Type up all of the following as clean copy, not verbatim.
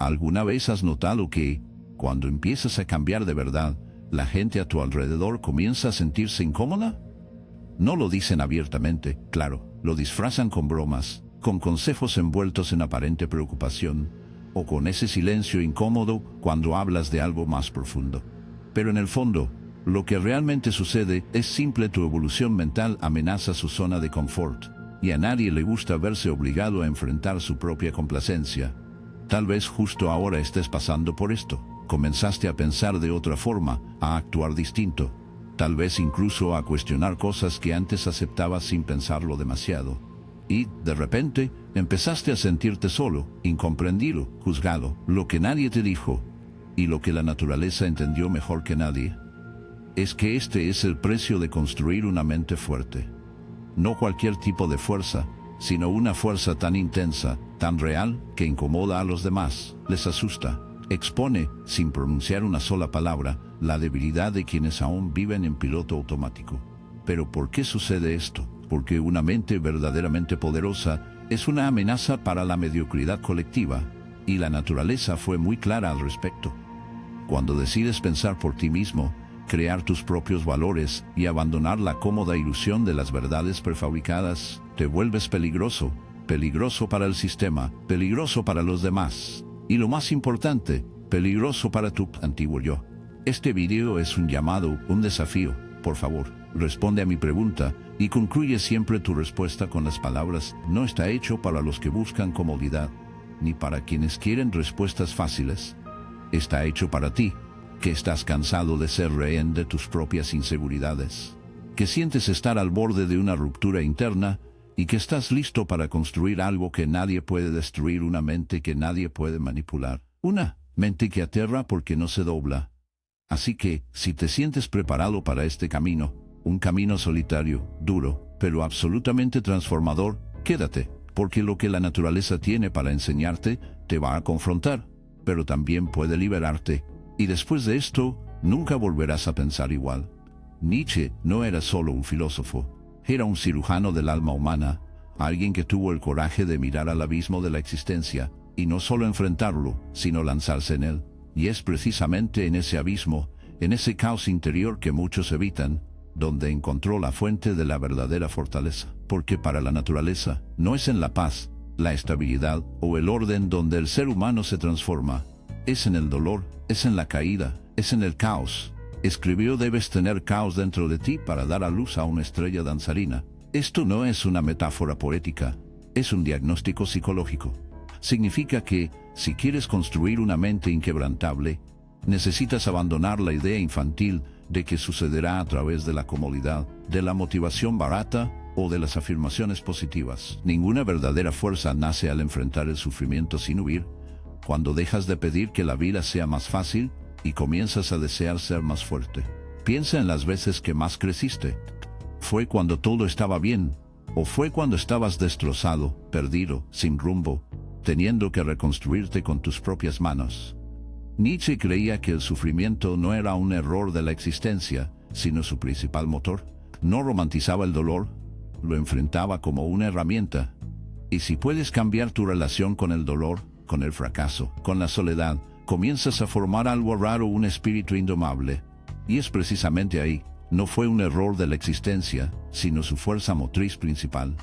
¿Alguna vez has notado que, cuando empiezas a cambiar de verdad, la gente a tu alrededor comienza a sentirse incómoda? No lo dicen abiertamente, claro, lo disfrazan con bromas, con consejos envueltos en aparente preocupación, o con ese silencio incómodo cuando hablas de algo más profundo. Pero en el fondo, lo que realmente sucede es simple: tu evolución mental amenaza su zona de confort, y a nadie le gusta verse obligado a enfrentar su propia complacencia. Tal vez justo ahora estés pasando por esto. Comenzaste a pensar de otra forma, a actuar distinto, tal vez incluso a cuestionar cosas que antes aceptabas sin pensarlo demasiado. Y, de repente, empezaste a sentirte solo, incomprendido, juzgado, lo que nadie te dijo, y lo que la naturaleza entendió mejor que nadie. Es que este es el precio de construir una mente fuerte. No cualquier tipo de fuerza, sino una fuerza tan intensa, tan real, que incomoda a los demás, les asusta, expone, sin pronunciar una sola palabra, la debilidad de quienes aún viven en piloto automático. ¿Pero por qué sucede esto? Porque una mente verdaderamente poderosa es una amenaza para la mediocridad colectiva, y la naturaleza fue muy clara al respecto. Cuando decides pensar por ti mismo, crear tus propios valores y abandonar la cómoda ilusión de las verdades prefabricadas, te vuelves peligroso, peligroso para el sistema, peligroso para los demás, y lo más importante, peligroso para tu antiguo yo. Este video es un llamado, un desafío. Por favor, responde a mi pregunta y concluye siempre tu respuesta con las palabras: no está hecho para los que buscan comodidad, ni para quienes quieren respuestas fáciles. Está hecho para ti, que estás cansado de ser rehén de tus propias inseguridades, que sientes estar al borde de una ruptura interna y que estás listo para construir algo que nadie puede destruir, una mente que nadie puede manipular, una mente que aterra porque no se dobla. Así que, si te sientes preparado para este camino, un camino solitario, duro, pero absolutamente transformador, quédate, porque lo que la naturaleza tiene para enseñarte te va a confrontar, pero también puede liberarte. Y después de esto, nunca volverás a pensar igual. Nietzsche no era solo un filósofo, era un cirujano del alma humana, alguien que tuvo el coraje de mirar al abismo de la existencia, y no solo enfrentarlo, sino lanzarse en él. Y es precisamente en ese abismo, en ese caos interior que muchos evitan, donde encontró la fuente de la verdadera fortaleza. Porque para la naturaleza, no es en la paz, la estabilidad o el orden donde el ser humano se transforma. Es en el dolor, es en la caída, es en el caos. Escribió: debes tener caos dentro de ti para dar a luz a una estrella danzarina. Esto no es una metáfora poética, es un diagnóstico psicológico. Significa que, si quieres construir una mente inquebrantable, necesitas abandonar la idea infantil de que sucederá a través de la comodidad, de la motivación barata o de las afirmaciones positivas. Ninguna verdadera fuerza nace al enfrentar el sufrimiento sin huir. Cuando dejas de pedir que la vida sea más fácil y comienzas a desear ser más fuerte. Piensa en las veces que más creciste. ¿Fue cuando todo estaba bien? ¿O fue cuando estabas destrozado, perdido, sin rumbo, teniendo que reconstruirte con tus propias manos? Nietzsche creía que el sufrimiento no era un error de la existencia, sino su principal motor. No romantizaba el dolor, lo enfrentaba como una herramienta. Y si puedes cambiar tu relación con el dolor, con el fracaso, con la soledad, comienzas a formar algo raro, un espíritu indomable. Y es precisamente ahí, no fue un error de la existencia, sino su fuerza motriz principal.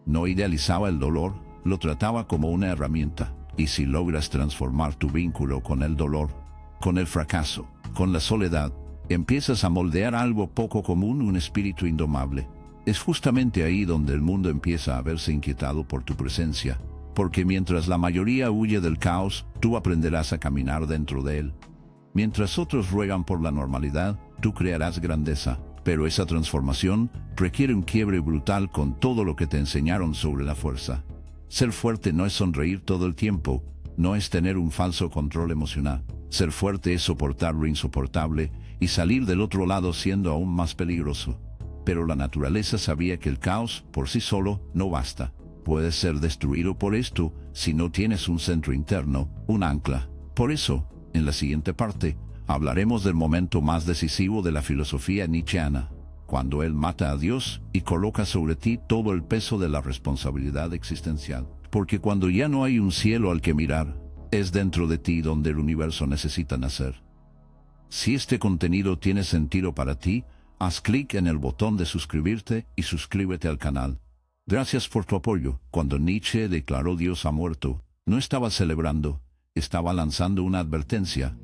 No idealizaba el dolor, lo trataba como una herramienta. Y si logras transformar tu vínculo con el dolor, con el fracaso, con la soledad, empiezas a moldear algo poco común, un espíritu indomable. Es justamente ahí donde el mundo empieza a verse inquietado por tu presencia. Porque mientras la mayoría huye del caos, tú aprenderás a caminar dentro de él. Mientras otros ruegan por la normalidad, tú crearás grandeza. Pero esa transformación requiere un quiebre brutal con todo lo que te enseñaron sobre la fuerza. Ser fuerte no es sonreír todo el tiempo, no es tener un falso control emocional. Ser fuerte es soportar lo insoportable y salir del otro lado siendo aún más peligroso. Pero la naturaleza sabía que el caos, por sí solo, no basta. Puedes ser destruido por esto si no tienes un centro interno, un ancla. Por eso, en la siguiente parte, hablaremos del momento más decisivo de la filosofía nietzscheana, cuando él mata a Dios y coloca sobre ti todo el peso de la responsabilidad existencial. Porque cuando ya no hay un cielo al que mirar, Es dentro de ti donde el universo necesita nacer. Si este contenido tiene sentido para ti, haz clic en el botón de suscribirte y suscríbete al canal. Gracias por tu apoyo. Cuando Nietzsche declaró Dios ha muerto, no estaba celebrando, estaba lanzando una advertencia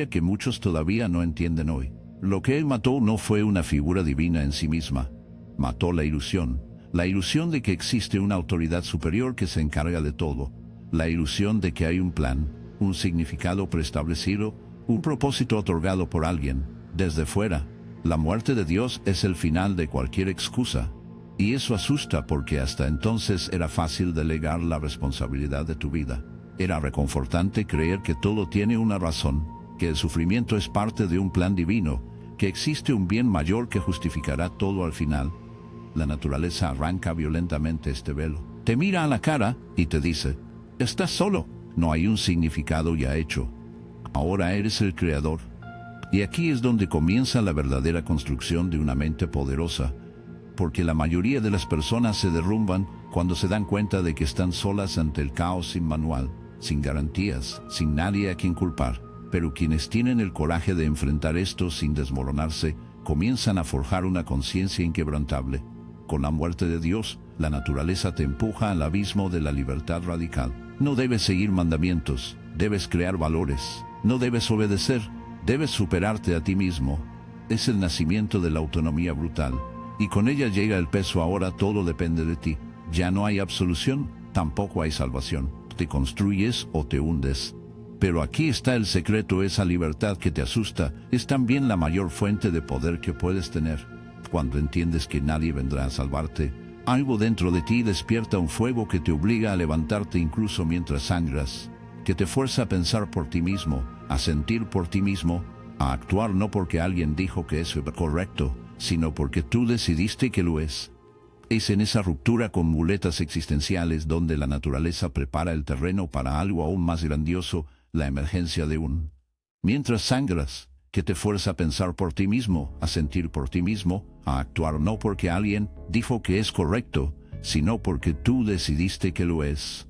que muchos todavía no entienden hoy. Lo que él mató no fue una figura divina en sí misma. Mató la ilusión de que existe una autoridad superior que se encarga de todo, la ilusión de que hay un plan, un significado preestablecido, un propósito otorgado por alguien, desde fuera. La muerte de Dios es el final de cualquier excusa. Y eso asusta porque hasta entonces era fácil delegar la responsabilidad de tu vida. Era reconfortante creer que todo tiene una razón, que el sufrimiento es parte de un plan divino, que existe un bien mayor que justificará todo al final. La naturaleza arranca violentamente este velo. Te mira a la cara y te dice, estás solo, no hay un significado ya hecho. Ahora eres el creador. Y aquí es donde comienza la verdadera construcción de una mente poderosa, porque la mayoría de las personas se derrumban cuando se dan cuenta de que están solas ante el caos sin manual, sin garantías, sin nadie a quien culpar. Pero quienes tienen el coraje de enfrentar esto sin desmoronarse, comienzan a forjar una conciencia inquebrantable. Con la muerte de Dios, la naturaleza te empuja al abismo de la libertad radical. No debes seguir mandamientos, debes crear valores. No debes obedecer, debes superarte a ti mismo. Es el nacimiento de la autonomía brutal. Y con ella llega el peso. Ahora todo depende de ti. Ya no hay absolución, tampoco hay salvación. Te construyes o te hundes. Pero aquí está el secreto. Esa libertad que te asusta es también la mayor fuente de poder que puedes tener. Cuando entiendes que nadie vendrá a salvarte, algo dentro de ti despierta un fuego que te obliga a levantarte incluso mientras sangras, que te fuerza a pensar por ti mismo, a sentir por ti mismo, a actuar no porque alguien dijo que eso era correcto, sino porque tú decidiste que lo es. Es en esa ruptura con muletas existenciales donde la naturaleza prepara el terreno para algo aún más grandioso, la emergencia de un mientras sangras, que te fuerza a pensar por ti mismo, a sentir por ti mismo, a actuar no porque alguien dijo que es correcto, sino porque tú decidiste que lo es.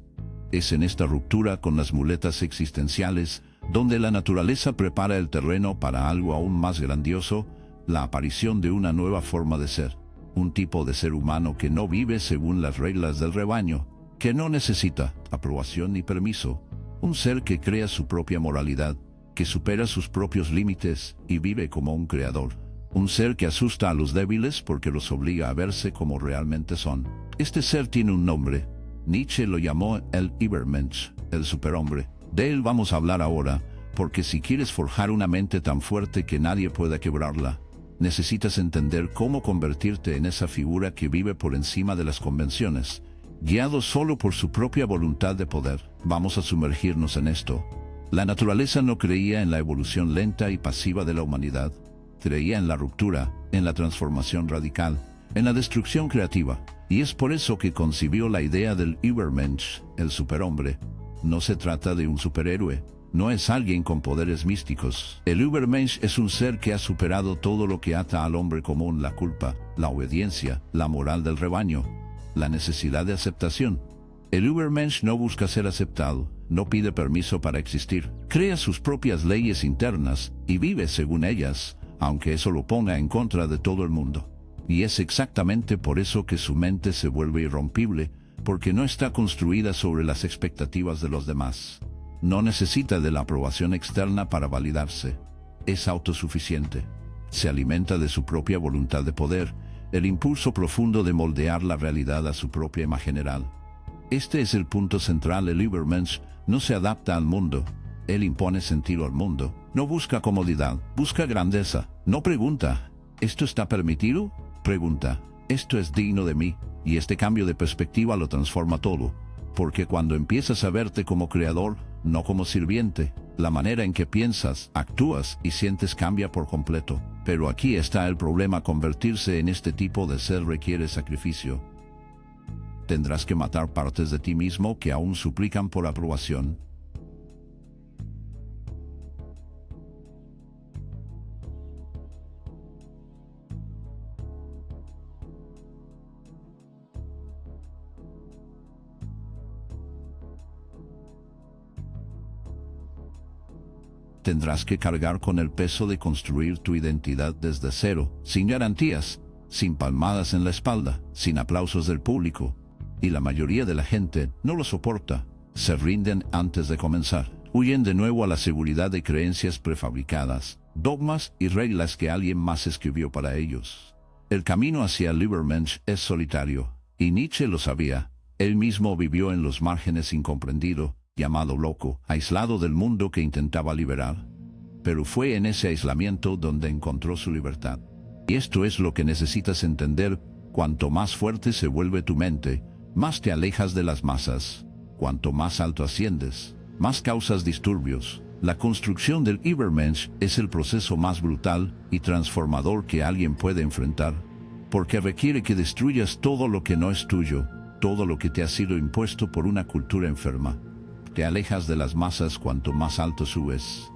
Es en esta ruptura con las muletas existenciales donde la naturaleza prepara el terreno para algo aún más grandioso, la aparición de una nueva forma de ser, un tipo de ser humano que no vive según las reglas del rebaño, que no necesita aprobación ni permiso, un ser que crea su propia moralidad, que supera sus propios límites y vive como un creador, un ser que asusta a los débiles porque los obliga a verse como realmente son. Este ser tiene un nombre. Nietzsche lo llamó el Übermensch, el superhombre. De él vamos a hablar ahora, porque si quieres forjar una mente tan fuerte que nadie pueda quebrarla, necesitas entender cómo convertirte en esa figura que vive por encima de las convenciones, guiado solo por su propia voluntad de poder. Vamos a sumergirnos en esto. La naturaleza no creía en la evolución lenta y pasiva de la humanidad. Creía en la ruptura, en la transformación radical, en la destrucción creativa. Y es por eso que concibió la idea del Übermensch, el superhombre. No se trata de un superhéroe, no es alguien con poderes místicos. El Übermensch es un ser que ha superado todo lo que ata al hombre común: la culpa, la obediencia, la moral del rebaño, la necesidad de aceptación. El Übermensch no busca ser aceptado, no pide permiso para existir, crea sus propias leyes internas y vive según ellas, aunque eso lo ponga en contra de todo el mundo. Y es exactamente por eso que su mente se vuelve irrompible, porque no está construida sobre las expectativas de los demás. No necesita de la aprobación externa para validarse. Es autosuficiente. Se alimenta de su propia voluntad de poder, el impulso profundo de moldear la realidad a su propia imagen general. Este es el punto central. El Übermensch no se adapta al mundo. Él impone sentido al mundo. No busca comodidad, busca grandeza. No pregunta, ¿esto está permitido? Pregunta, ¿esto es digno de mí? Y este cambio de perspectiva lo transforma todo. Porque cuando empiezas a verte como creador, no como sirviente, la manera en que piensas, actúas y sientes cambia por completo. Pero aquí está el problema: convertirse en este tipo de ser requiere sacrificio. Tendrás que matar partes de ti mismo que aún suplican por aprobación. tendrás que cargar con el peso de construir tu identidad desde cero, sin garantías, sin palmadas en la espalda, sin aplausos del público. Y la mayoría de la gente no lo soporta. Se rinden antes de comenzar. Huyen de nuevo a la seguridad de creencias prefabricadas, dogmas y reglas que alguien más escribió para ellos. El camino hacia el Übermensch es solitario, y Nietzsche lo sabía. Él mismo vivió en los márgenes incomprendido, llamado loco, aislado del mundo que intentaba liberar. Pero fue en ese aislamiento donde encontró su libertad. Y esto es lo que necesitas entender: cuanto más fuerte se vuelve tu mente, más te alejas de las masas. Cuanto más alto asciendes, más causas disturbios. La construcción del Übermensch es el proceso más brutal y transformador que alguien puede enfrentar, porque requiere que destruyas todo lo que no es tuyo, todo lo que te ha sido impuesto por una cultura enferma. Te alejas de las masas cuanto más alto subes.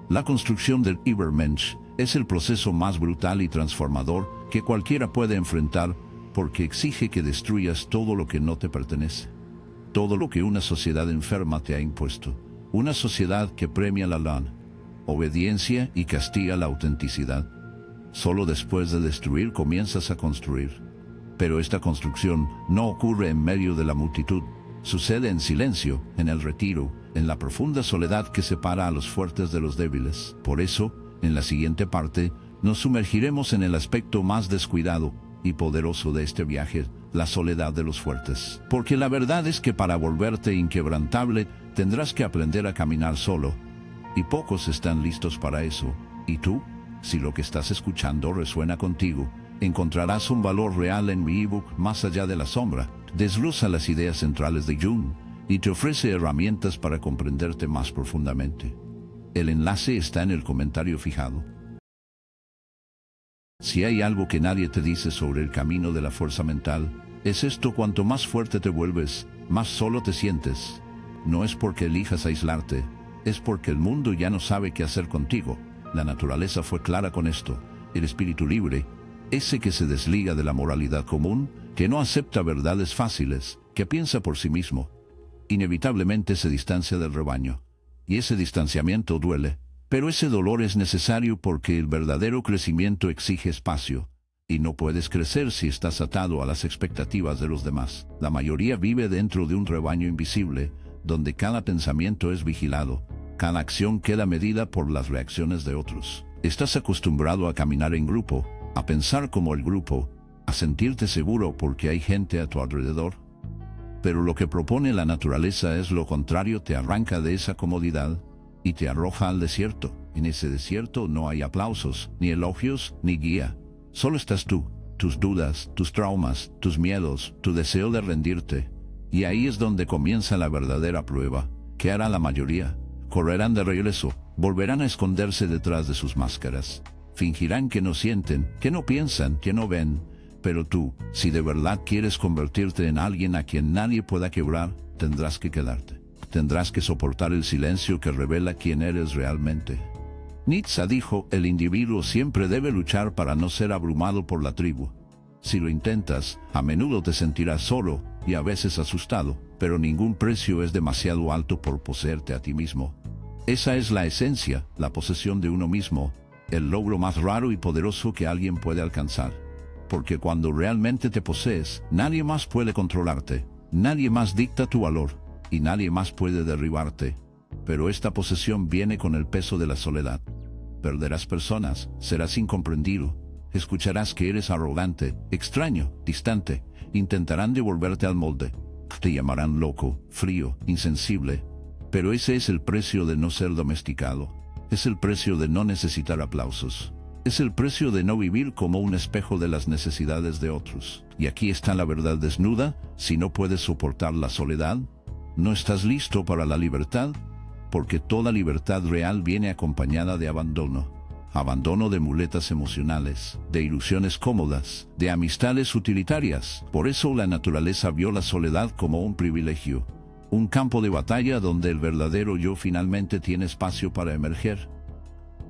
La construcción del Übermensch es el proceso más brutal y transformador que cualquiera puede enfrentar, porque exige que destruyas todo lo que no te pertenece. Todo lo que una sociedad enferma te ha impuesto. Una sociedad que premia la obediencia y castiga la autenticidad. Solo después de destruir comienzas a construir. Pero esta construcción no ocurre en medio de la multitud. Sucede en silencio, en el retiro, en la profunda soledad que separa a los fuertes de los débiles. Por eso, en la siguiente parte, nos sumergiremos en el aspecto más descuidado y poderoso de este viaje: la soledad de los fuertes. Porque la verdad es que para volverte inquebrantable, tendrás que aprender a caminar solo. Y pocos están listos para eso. Y tú, si lo que estás escuchando resuena contigo, encontrarás un valor real en mi ebook Más allá de la sombra. Desglosa las ideas centrales de Jung y te ofrece herramientas para comprenderte más profundamente. El enlace está en el comentario fijado. Si hay algo que nadie te dice sobre el camino de la fuerza mental, es esto: cuanto más fuerte te vuelves, más solo te sientes. No es porque elijas aislarte, es porque el mundo ya no sabe qué hacer contigo. La naturaleza fue clara con esto. El espíritu libre, ese que se desliga de la moralidad común, que no acepta verdades fáciles, que piensa por sí mismo, inevitablemente se distancia del rebaño. Y ese distanciamiento duele. Pero ese dolor es necesario porque el verdadero crecimiento exige espacio, y no puedes crecer si estás atado a las expectativas de los demás. La mayoría vive dentro de un rebaño invisible, donde cada pensamiento es vigilado, cada acción queda medida por las reacciones de otros. Estás acostumbrado a caminar en grupo, a pensar como el grupo, a sentirte seguro porque hay gente a tu alrededor. Pero lo que propone la naturaleza es lo contrario: te arranca de esa comodidad y te arroja al desierto. En ese desierto no hay aplausos, ni elogios, ni guía. Solo estás tú, tus dudas, tus traumas, tus miedos, tu deseo de rendirte. Y ahí es donde comienza la verdadera prueba. ¿Qué hará la mayoría? Correrán de regreso, volverán a esconderse detrás de sus máscaras. Fingirán que no sienten, que no piensan, que no ven. Pero tú, si de verdad quieres convertirte en alguien a quien nadie pueda quebrar, tendrás que quedarte. Tendrás que soportar el silencio que revela quién eres realmente. Nietzsche dijo: el individuo siempre debe luchar para no ser abrumado por la tribu. Si lo intentas, a menudo te sentirás solo y a veces asustado, pero ningún precio es demasiado alto por poseerte a ti mismo. Esa es la esencia, la posesión de uno mismo, el logro más raro y poderoso que alguien puede alcanzar. Porque cuando realmente te posees, nadie más puede controlarte, nadie más dicta tu valor, y nadie más puede derribarte. Pero esta posesión viene con el peso de la soledad. Perderás personas, serás incomprendido, escucharás que eres arrogante, extraño, distante, intentarán devolverte al molde. Te llamarán loco, frío, insensible. Pero ese es el precio de no ser domesticado. Es el precio de no necesitar aplausos. Es el precio de no vivir como un espejo de las necesidades de otros. Y aquí está la verdad desnuda: si no puedes soportar la soledad, no estás listo para la libertad, porque toda libertad real viene acompañada de abandono. Abandono de muletas emocionales, de ilusiones cómodas, de amistades utilitarias. Por eso la naturaleza vio la soledad como un privilegio, un campo de batalla donde el verdadero yo finalmente tiene espacio para emerger.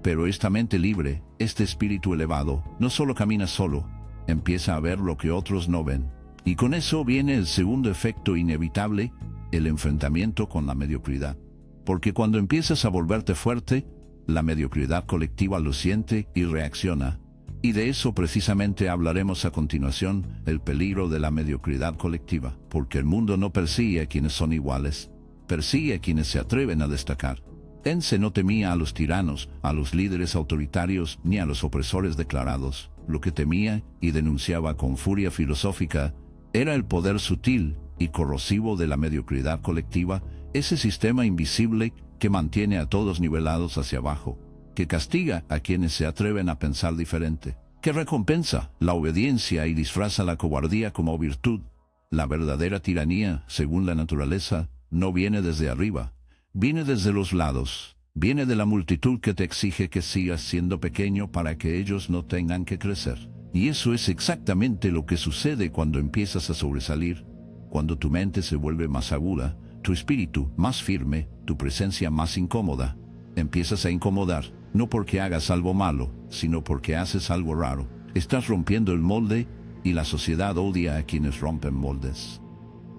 Pero esta mente libre, este espíritu elevado, no solo camina solo, empieza a ver lo que otros no ven. Y con eso viene el segundo efecto inevitable: el enfrentamiento con la mediocridad. Porque cuando empiezas a volverte fuerte, La mediocridad colectiva lo siente y reacciona. Y de eso precisamente hablaremos a continuación, el peligro de la mediocridad colectiva, porque el mundo no persigue a quienes son iguales, persigue a quienes se atreven a destacar. Ense no temía a los tiranos, a los líderes autoritarios, ni a los opresores declarados. Lo que temía, y denunciaba con furia filosófica, era el poder sutil y corrosivo de la mediocridad colectiva, ese sistema invisible que mantiene a todos nivelados hacia abajo, que castiga a quienes se atreven a pensar diferente, que recompensa la obediencia y disfraza la cobardía como virtud. La verdadera tiranía, según la naturaleza, no viene desde arriba, viene desde los lados, viene de la multitud que te exige que sigas siendo pequeño para que ellos no tengan que crecer. Y eso es exactamente lo que sucede cuando empiezas a sobresalir, cuando tu mente se vuelve más aguda, tu espíritu más firme, tu presencia más incómoda. Empiezas a incomodar, no porque hagas algo malo, sino porque haces algo raro. Estás rompiendo el molde, y la sociedad odia a quienes rompen moldes.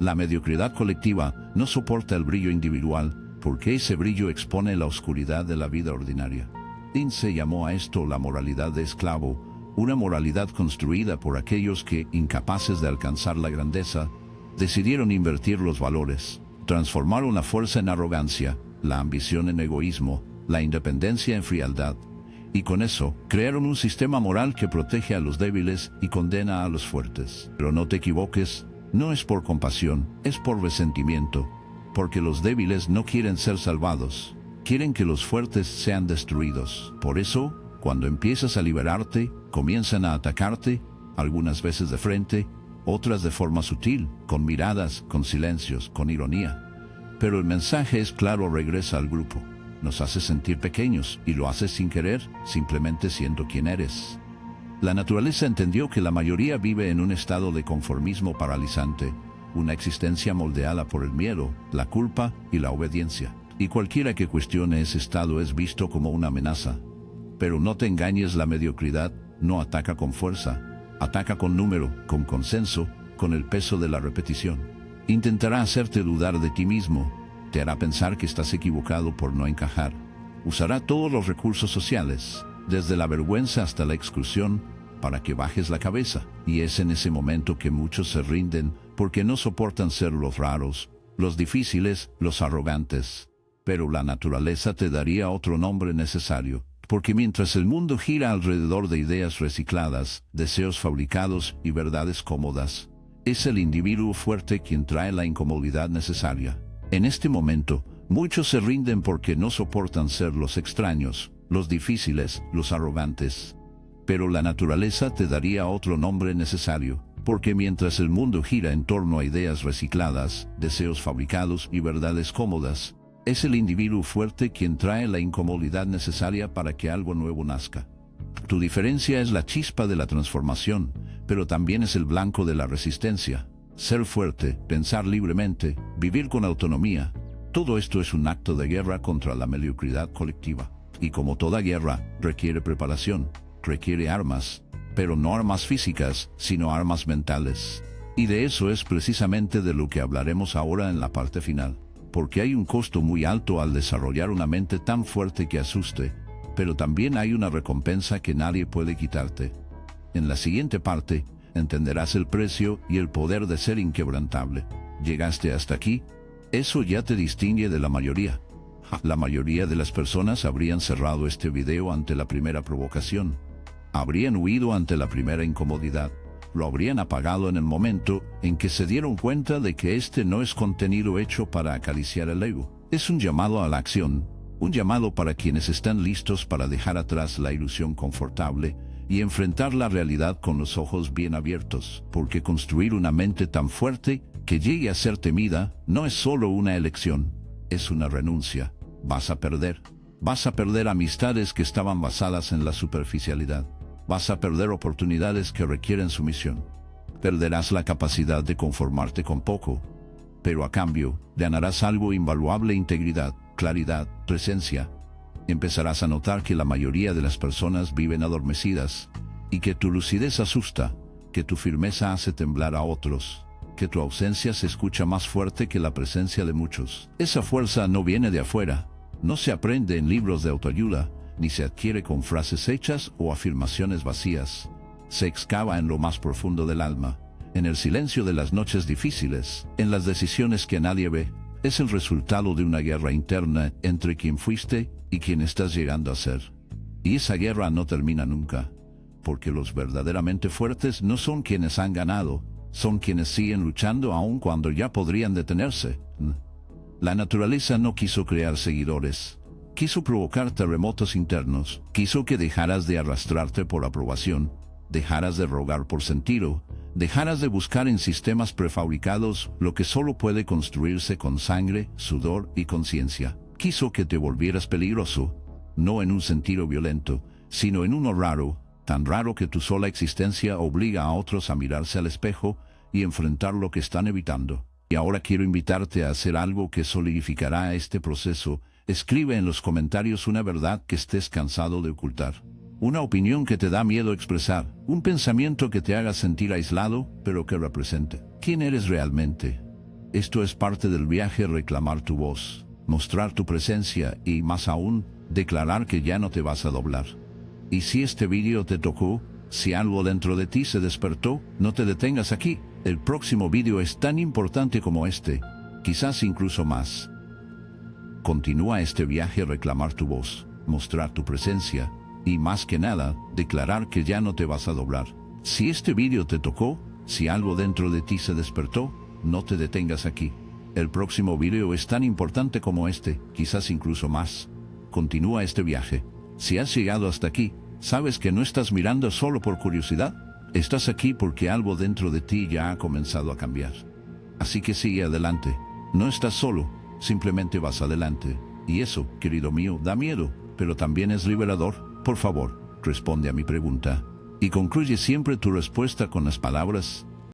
La mediocridad colectiva no soporta el brillo individual, porque ese brillo expone la oscuridad de la vida ordinaria. Lindsay llamó a esto la moralidad de esclavo, una moralidad construida por aquellos que, incapaces de alcanzar la grandeza, decidieron invertir los valores, transformaron la fuerza en arrogancia, la ambición en egoísmo, la independencia en frialdad, y con eso crearon un sistema moral que protege a los débiles y condena a los fuertes. Pero no te equivoques, no es por compasión, es por resentimiento, porque los débiles no quieren ser salvados, quieren que los fuertes sean destruidos. Por eso, cuando empiezas a liberarte, comienzan a atacarte, algunas veces de frente, otras de forma sutil, con miradas, con silencios, con ironía. Pero el mensaje es claro: regresa al grupo. Nos hace sentir pequeños, y lo haces sin querer, simplemente siendo quien eres. La naturaleza entendió que la mayoría vive en un estado de conformismo paralizante, una existencia moldeada por el miedo, la culpa y la obediencia. Y cualquiera que cuestione ese estado es visto como una amenaza. Pero no te engañes, la mediocridad no ataca con fuerza, ataca con número, con consenso, con el peso de la repetición. Intentará hacerte dudar de ti mismo, te hará pensar que estás equivocado por no encajar. Usará todos los recursos sociales, desde la vergüenza hasta la exclusión, para que bajes la cabeza. Y es en ese momento que muchos se rinden, porque no soportan ser los raros, los difíciles, los arrogantes. Pero la naturaleza te daría otro nombre necesario, porque mientras el mundo gira alrededor de ideas recicladas, deseos fabricados y verdades cómodas, es el individuo fuerte quien trae la incomodidad necesaria. En este momento, muchos se rinden porque no soportan ser los extraños, los difíciles, los arrogantes. Pero la naturaleza te daría otro nombre necesario, porque mientras el mundo gira en torno a ideas recicladas, deseos fabricados y verdades cómodas, es el individuo fuerte quien trae la incomodidad necesaria para que algo nuevo nazca. Tu diferencia es la chispa de la transformación, pero también es el blanco de la resistencia. Ser fuerte, pensar libremente, vivir con autonomía, todo esto es un acto de guerra contra la mediocridad colectiva. Y como toda guerra, requiere preparación, requiere armas, pero no armas físicas, sino armas mentales. Y de eso es precisamente de lo que hablaremos ahora en la parte final. Porque hay un costo muy alto al desarrollar una mente tan fuerte que asuste, pero también hay una recompensa que nadie puede quitarte. En la siguiente parte, entenderás el precio y el poder de ser inquebrantable. ¿Llegaste hasta aquí? Eso ya te distingue de la mayoría. La mayoría de las personas habrían cerrado este video ante la primera provocación. Habrían huido ante la primera incomodidad. Lo habrían apagado en el momento en que se dieron cuenta de que este no es contenido hecho para acariciar el ego. Es un llamado a la acción, un llamado para quienes están listos para dejar atrás la ilusión confortable y enfrentar la realidad con los ojos bien abiertos, porque construir una mente tan fuerte que llegue a ser temida no es solo una elección, es una renuncia. Vas a perder amistades que estaban basadas en la superficialidad. Vas a perder oportunidades que requieren sumisión. Perderás la capacidad de conformarte con poco, pero a cambio ganarás algo invaluable: integridad, claridad, presencia. Empezarás a notar que la mayoría de las personas viven adormecidas, y que tu lucidez asusta, que tu firmeza hace temblar a otros, que tu ausencia se escucha más fuerte que la presencia de muchos. Esa fuerza no viene de afuera, No se aprende en libros de autoayuda, ni se adquiere con frases hechas o afirmaciones vacías. Se excava en lo más profundo del alma, en el silencio de las noches difíciles, en las decisiones que nadie ve. Es el resultado de una guerra interna entre quien fuiste y quien estás llegando a ser. Y esa guerra no termina nunca, porque los verdaderamente fuertes no son quienes han ganado, son quienes siguen luchando aun cuando ya podrían detenerse. La naturaleza no quiso crear seguidores. Quiso provocar terremotos internos. Quiso que dejaras de arrastrarte por aprobación, dejaras de rogar por sentido, dejaras de buscar en sistemas prefabricados lo que solo puede construirse con sangre, sudor y conciencia. Quiso que te volvieras peligroso, no en un sentido violento, sino en uno raro, tan raro que tu sola existencia obliga a otros a mirarse al espejo y enfrentar lo que están evitando. Y ahora quiero invitarte a hacer algo que solidificará este proceso. Escribe en los comentarios una verdad que estés cansado de ocultar. Una opinión que te da miedo expresar, un pensamiento que te haga sentir aislado, pero que represente quién eres realmente. Esto es parte del viaje: reclamar tu voz, mostrar tu presencia y, más aún, declarar que ya no te vas a doblar. Y si este vídeo te tocó, si algo dentro de ti se despertó, no te detengas aquí. El próximo vídeo es tan importante como este, quizás incluso más. Continúa este viaje: reclamar tu voz, mostrar tu presencia y, más que nada, declarar que ya no te vas a doblar. Si este vídeo te tocó, si algo dentro de ti se despertó, no te detengas aquí. El próximo vídeo es tan importante como este, quizás incluso más. Continúa este viaje. Si has llegado hasta aquí, sabes que no estás mirando solo por curiosidad. Estás aquí porque algo dentro de ti ya ha comenzado a cambiar. Así que sigue adelante. No estás solo, simplemente vas adelante. Y eso, querido mío, da miedo, pero también es liberador. Por favor, responde a mi pregunta. Y concluye siempre tu respuesta con las palabras: